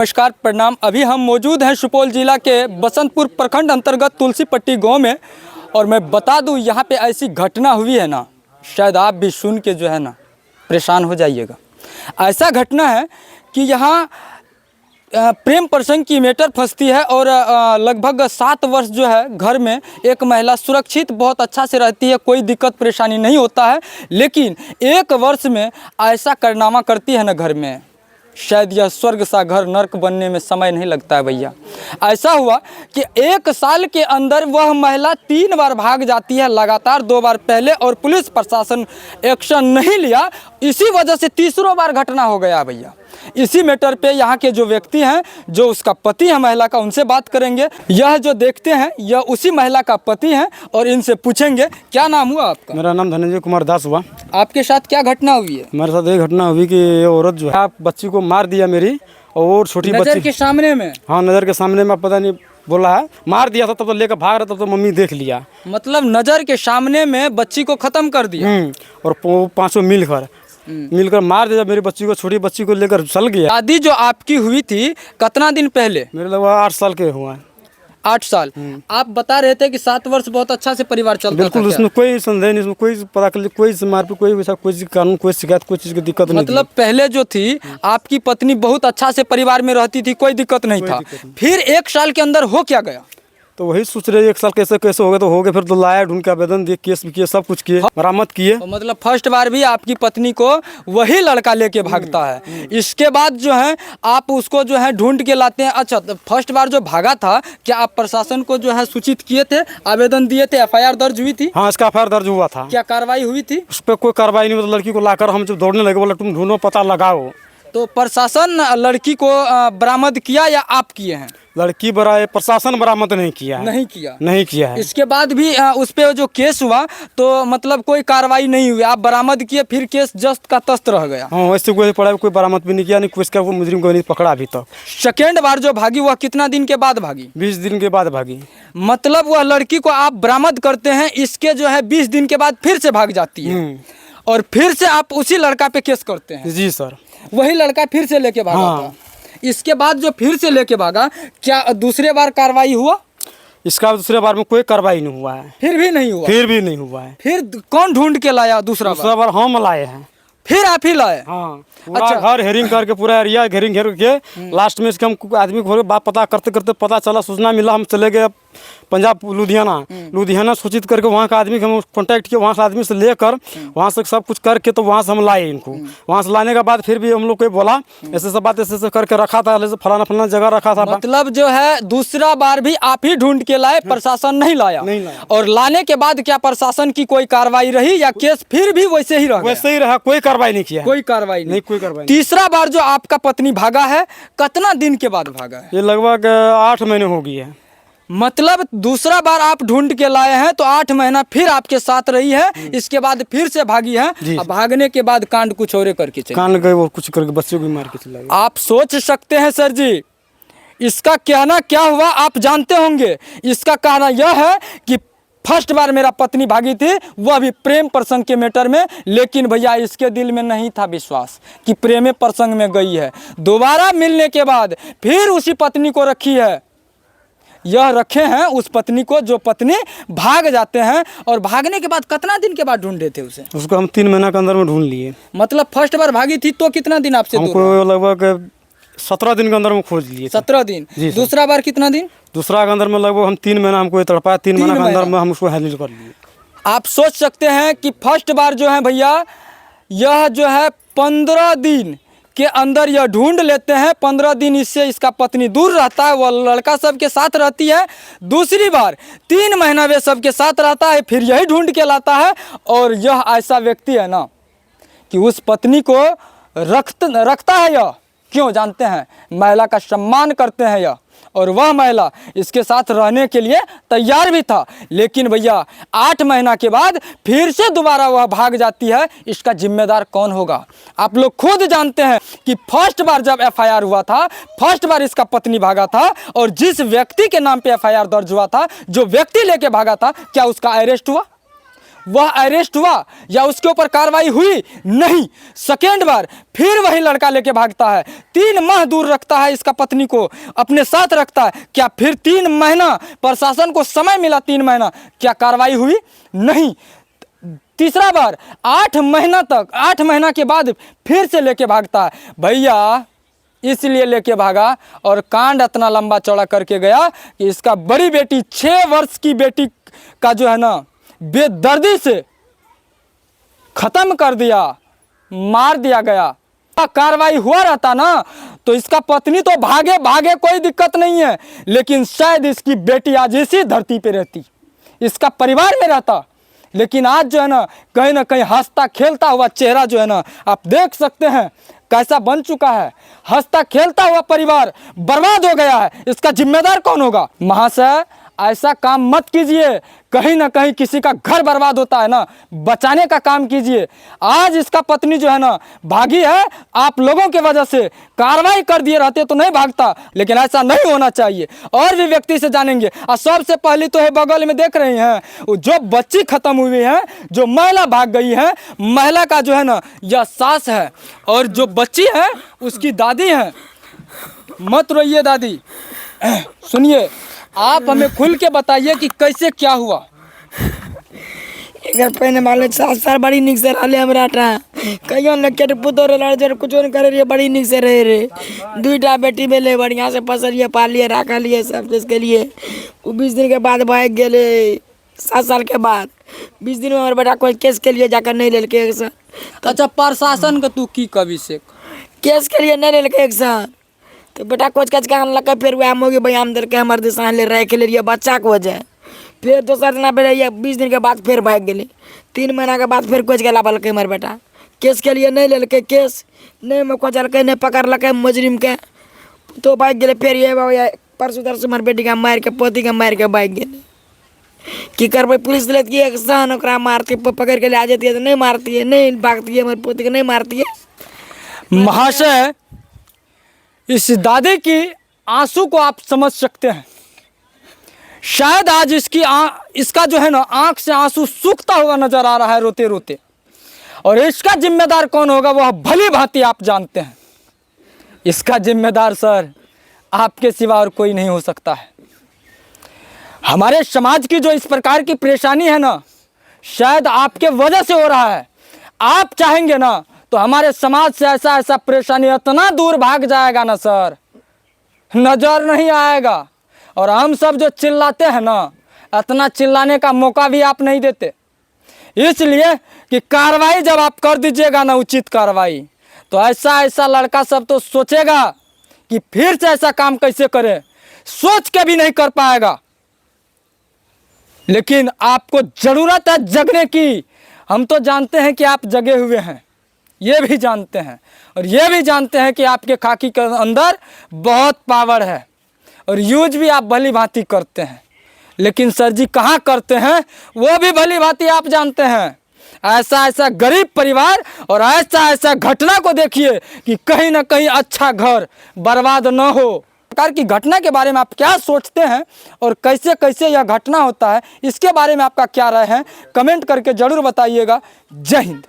नमस्कार प्रणाम। अभी हम मौजूद हैं सुपौल जिला के बसंतपुर प्रखंड अंतर्गत तुलसीपट्टी गांव में, और मैं बता दूं यहाँ पे ऐसी घटना हुई है ना, शायद आप भी सुन के जो है ना परेशान हो जाइएगा। ऐसा घटना है कि यहाँ प्रेम प्रसंग की मैटर फंसती है और लगभग 7 वर्ष जो है घर में एक महिला सुरक्षित बहुत अच्छा से रहती है, कोई दिक्कत परेशानी नहीं होता है। लेकिन 1 वर्ष में ऐसा कारनामा करती है ना घर में, शायद यह स्वर्ग सा घर नर्क बनने में समय नहीं लगता है भैया। ऐसा हुआ कि 1 साल के अंदर वह महिला 3 बार भाग जाती है लगातार, 2 बार पहले, और पुलिस प्रशासन एक्शन नहीं लिया। इसी वजह से तीसरी बार घटना हो गया भैया। इसी मैटर पे यहाँ के जो व्यक्ति हैं, जो उसका पति है महिला का, उनसे बात करेंगे। यह जो देखते हैं यह उसी महिला का पति हैं और इनसे पूछेंगे क्या नाम हुआ आपका। मेरा नाम धनंजय कुमार दास हुआ। आपके साथ क्या घटना हुई है? मेरे साथ ये घटना हुई कि ये औरत जो है बच्ची को मार दिया मेरी, और छोटी नजर बच्ची के सामने में। हाँ, नज़र के सामने में, पता नहीं बोला है, मार दिया था। तब तो लेकर भाग रहा था तो मम्मी देख लिया। मतलब नजर के सामने में बच्ची को खत्म कर दिया। और 5 मिलकर मार दिया मेरी बच्ची को, छोटी बच्ची को लेकर चल गया। शादी जो आपकी हुई थी कितना दिन पहले? मेरे लगभग 8 साल के हुआ है। 8 साल। आप बता रहे थे कि 7 वर्ष बहुत अच्छा से परिवार चलता था। बिल्कुल, इसमें कोई संदेह नहीं, इसमें कोई पता कर कोई मारपीट, कोई वैसा कोई कानून, कोई शिकायत, कोई चीज़ की दिक्कत नहीं। मतलब पहले जो थी आपकी पत्नी बहुत अच्छा से परिवार में रहती थी, कोई दिक्कत नहीं था। फिर 1 साल के अंदर हो क्या गया? तो वही सोच रहे 1 साल कैसे कैसे हो गया, तो हो गया। फिर तो लाया, ढूंढ के आवेदन दिए, केस भी किए, सब कुछ किए, बरामद किए। तो मतलब फर्स्ट बार भी आपकी पत्नी को वही लड़का लेके भागता है। इसके बाद जो है आप उसको जो है ढूंढ के लाते हैं। अच्छा, तो फर्स्ट बार जो भागा था, क्या आप प्रशासन को जो है सूचित किए थे, आवेदन दिए थे, FIR दर्ज हुई थी? हाँ, इसका FIR दर्ज हुआ था। क्या कार्रवाई हुई थी? उस पर कोई कार्रवाई नहीं हुई। लड़की को लाकर हम जब दौड़ने लगे, बोला तुम ढूंढो, पता लगाओ। तो प्रशासन लड़की को बरामद किया या आप किए हैं? लड़की प्रशासन बरामद नहीं किया है। नहीं किया है। इसके बाद भी उस पे जो केस हुआ तो मतलब कोई कार्रवाई नहीं हुई, आप बरामद किए, फिर केस जस्त का तस्त रह गया। हाँ, वैसे कोई पड़ा, कोई बरामद भी नहीं किया, नहीं कुछ का, कोई मुजरिम को नहीं पकड़ा अभी तक। सेकेंड बार जो भागी वह कितना दिन के बाद भागी? 20 दिन के बाद भागी। मतलब वह लड़की को आप बरामद करते हैं, इसके जो है 20 दिन के बाद फिर से भाग जाती है, और फिर से आप उसी लड़का पे केस करते हैं? जी सर। वही लड़का फिर से लेके भागा था। इसके बाद जो फिर से लेके भागा, क्या दूसरे बार कार्रवाई हुआ? इसका दूसरे बार में कोई कार्रवाई नहीं हुआ है। फिर भी नहीं हुआ? फिर भी नहीं हुआ है। फिर कौन ढूंढ के लाया दूसरा बार? हम लाए हैं। फिर आप ही लाए? हाँ, पूरा घर हेरिंग करके, पूरा एरिया घेर के लास्ट में इसके हम आदमी को बात पता करते करते पता चला, सूचना मिला, हम चले गए पंजाब लुधियाना सूचित करके वहाँ का आदमी हम कांटेक्ट किए, वहाँ से आदमी से लेकर वहाँ से सब कुछ करके तो वहाँ से हम लाए इनको। वहाँ से लाने के बाद फिर भी हम लोग को बोला ऐसे सब बात ऐसे करके रखा था, फलाना जगह रखा था। मतलब जो है दूसरा बार भी आप ही ढूंढ के लाए, प्रशासन नहीं लाया? और लाने के बाद क्या प्रशासन की कोई कार्रवाई रही या केस फिर भी वैसे ही रहा? वैसे ही रहा, कोई कार्रवाई नहीं किया। कोई कार्रवाई नहीं? कोई कार्रवाई। तीसरा बार जो आपका पत्नी भागा है, कितना दिन के बाद भागा है? ये लगभग 8 महीने हो गई है। मतलब दूसरा बार आप ढूंढ के लाए हैं तो 8 महीना फिर आपके साथ रही है, इसके बाद फिर से भागी है। अब भागने के बाद कांड कुछ और करके चले, कांड गए और कुछ करके बच्चों को मार के चला गया। आप सोच सकते हैं सर जी, इसका कहना क्या हुआ आप जानते होंगे। इसका कहना यह है कि फर्स्ट बार मेरा पत्नी भागी थी, वह भी प्रेम प्रसंग के मैटर में, लेकिन भैया इसके दिल में नहीं था विश्वास कि प्रेम प्रसंग में गई है। दोबारा मिलने के बाद फिर उसी पत्नी को रखी है। यह रखे हैं उस पत्नी को जो पत्नी भाग जाते हैं, और भागने के बाद कितना दिन के बाद ढूंढे थे उसे? उसको हम 3 महीना के अंदर में ढूंढ लिए। मतलब फर्स्ट बार भागी थी तो कितना दिन आपसे दूर? हमको लगभग 17 दिन के अंदर में खोज लिए। 17 दिन। दूसरा बार कितना दिन? दूसरा के अंदर में लगभग हम 3 महीना हमको तड़पाया, 3 महीना के अंदर में हम उसको हैंडल कर लिए। आप सोच सकते हैं कि फर्स्ट बार जो है भैया, यह जो है 15 दिन के अंदर यह ढूंढ लेते हैं। 15 दिन इससे इसका पत्नी दूर रहता है, वह लड़का सबके साथ रहती है। दूसरी बार 3 महीना वे सबके साथ रहता है, फिर यही ढूंढ के लाता है। और यह ऐसा व्यक्ति है ना कि उस पत्नी को रखता है। यह क्यों जानते हैं? महिला का सम्मान करते हैं यह, और वह महिला इसके साथ रहने के लिए तैयार भी था। लेकिन भैया 8 महीना के बाद फिर से दोबारा वह भाग जाती है। इसका जिम्मेदार कौन होगा? आप लोग खुद जानते हैं कि फर्स्ट बार जब FIR हुआ था, फर्स्ट बार इसका पत्नी भागा था, और जिस व्यक्ति के नाम पे FIR दर्ज हुआ था, जो व्यक्ति लेके भागा था, क्या उसका अरेस्ट हुआ? वह अरेस्ट हुआ या उसके ऊपर कार्रवाई हुई? नहीं। सेकेंड बार फिर वही लड़का लेके भागता है, 3 माह दूर रखता है इसका पत्नी को, अपने साथ रखता है। क्या फिर 3 महीना प्रशासन को समय मिला? 3 महीना क्या कार्रवाई हुई? नहीं। तीसरा बार 8 महीना तक, 8 महीना के बाद फिर से लेके भागता है। भैया इसलिए लेके भागा और कांड इतना लंबा चौड़ा करके गया कि इसका बड़ी बेटी 6 वर्ष की बेटी का जो है ना बेदर्दी से खत्म कर दिया, मार दिया गया। कार्रवाई हुआ रहता ना तो इसका पत्नी तो भागे भागे कोई दिक्कत नहीं है, लेकिन शायद इसकी बेटी आज इसी धरती पे रहती, इसका परिवार में रहता। लेकिन आज जो है ना कहीं हंसता खेलता हुआ चेहरा जो है ना आप देख सकते हैं कैसा बन चुका है। हंसता खेलता हुआ परिवार बर्बाद हो गया है, इसका जिम्मेदार कौन होगा? महाशय ऐसा काम मत कीजिए, कहीं ना कहीं किसी का घर बर्बाद होता है ना, बचाने का काम कीजिए। आज इसका पत्नी जो है ना भागी है, आप लोगों की वजह से। कार्रवाई कर दिए रहते तो नहीं भागता, लेकिन ऐसा नहीं होना चाहिए। और भी व्यक्ति से जानेंगे। और सबसे पहले तो है बगल में देख रही हैं जो बच्ची खत्म हुई है, जो महिला भाग गई है, महिला का जो है ना यह सास है और जो बच्ची है उसकी दादी है। मत रोइए दादी, सुनिए, आप हमें खुल के बताइए कि कैसे क्या हुआ। घर पहने वाले 7 साल बड़ी निक से रहे हमरा कहियो न के पुतो रे जर कुछ न करे रे, बड़ी निक से रहे रे। 2टा बेटी भेले, बढ़िया से पसलिए, पालिए, राखलिए, सब चीज के लिए। वो 20 दिन के बाद भाग गेले, 7 साल के बाद 20 दिन में हमारे बेटा कोई केस के लिए जाकर नहीं ले के एक साथ। अच्छा प्रशासन का तू की कवि से केस के लिए नहीं ले के एक साथ तो बेटा कोच कच के आनलक, फिर वह मोगी बयान दे के हमारे दिशा ले रह के लिए बच्चा को वजह। फिर दोसर दिना बेटा 20 दिन के बाद फिर भाग गए। 3 महीना के बाद फिर कोच के लाबल हमारे बेटा केस के लिए नहीं ले के, केस नहीं में कोचलके, नहीं पकड़लक मुजरिम के तो भाग गए। फिर ये परसों तरसों हमारे बेटी का मार के, पोती के मार के भाग गए। की करबे, पुलिस लेती है सहन ओकरा मारती, पकड़ के ले आ जाती है तो नहीं मारती है, नहीं भागती है, हमारी पोती के नहीं मारती है। महाशय इस दादी की आंसू को आप समझ सकते हैं। शायद आज इसका जो है ना आंख से आंसू सूखता हुआ नजर आ रहा है रोते रोते, और इसका जिम्मेदार कौन होगा वह भली भांति आप जानते हैं। इसका जिम्मेदार सर आपके सिवा और कोई नहीं हो सकता है। हमारे समाज की जो इस प्रकार की परेशानी है ना शायद आपके वजह से हो रहा है। आप चाहेंगे ना तो हमारे समाज से ऐसा परेशानी इतना दूर भाग जाएगा ना सर, नजर नहीं आएगा। और हम सब जो चिल्लाते हैं ना, इतना चिल्लाने का मौका भी आप नहीं देते, इसलिए कि कार्रवाई जब आप कर दीजिएगा ना, उचित कार्रवाई, तो ऐसा लड़का सब तो सोचेगा कि फिर से ऐसा काम कैसे करे, सोच के भी नहीं कर पाएगा। लेकिन आपको जरूरत है जगने की। हम तो जानते हैं कि आप जगे हुए हैं, ये भी जानते हैं, और ये भी जानते हैं कि आपके खाकी के अंदर बहुत पावर है और यूज भी आप भली भांति करते हैं। लेकिन सर जी कहाँ करते हैं वो भी भली भांति आप जानते हैं। ऐसा गरीब परिवार और ऐसा घटना को देखिए कि कहीं ना कहीं अच्छा घर बर्बाद न हो। प्रकार की घटना के बारे में आप क्या सोचते हैं और कैसे यह घटना होता है, इसके बारे में आपका क्या राय है, कमेंट करके ज़रूर बताइएगा। जय हिंद।